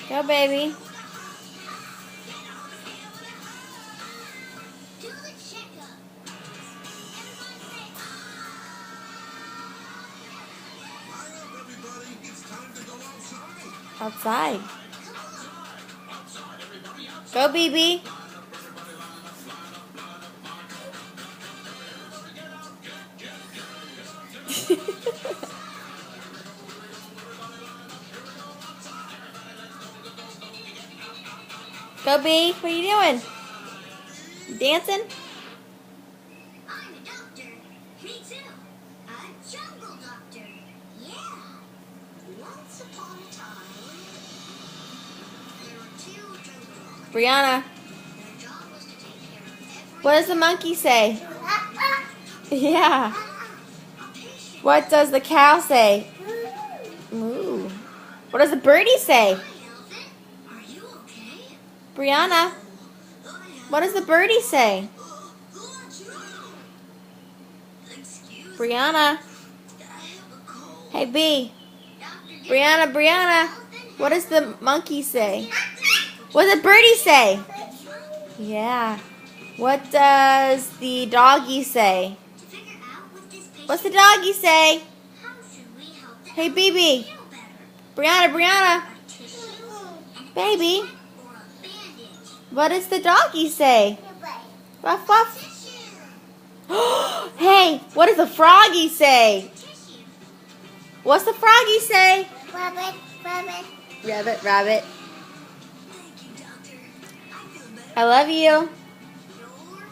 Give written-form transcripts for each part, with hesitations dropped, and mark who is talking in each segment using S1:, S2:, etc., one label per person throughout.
S1: Go, baby. Outside. Go, BB. Go, B. What are you doing? You dancing?
S2: I'm a doctor. Me too. A jungle doctor. Yeah. Once upon a time, there were two jungle doctors.
S1: Brianna,
S2: Their job was to take care of every
S1: what does the monkey say? Yeah.
S2: patient.
S1: What does the cow say? Moo. What does the birdie say?
S2: Hi, elephant. Are you okay?
S1: Brianna, what does the birdie say?
S2: What's wrong? Excuse me.
S1: Brianna.
S2: I have a cold.
S1: Hey, B.
S2: Doctor,
S1: Brianna, what does the monkey say? What does the birdie say? Yeah. What does the doggy say?
S2: to figure out what this patient
S1: What's the doggy say?
S2: how should we help the
S1: Hey,
S2: elephant
S1: BB.
S2: feel better?
S1: Brianna,
S2: A tissue, an
S1: baby.
S2: or a bandage.
S1: What does the doggy say? Ruff, ruff.
S2: Tissue.
S1: Hey, what does the froggy say?
S2: Tissue.
S1: What's the froggy say?
S2: Rabbit, rabbit.
S1: Rabbit, rabbit.
S2: Thank you, doctor. I feel better.
S1: I love you.
S2: You're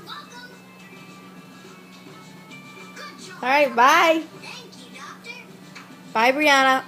S2: welcome. Good job.
S1: All right, bye.
S2: Thank you, doctor.
S1: Bye, Brianna.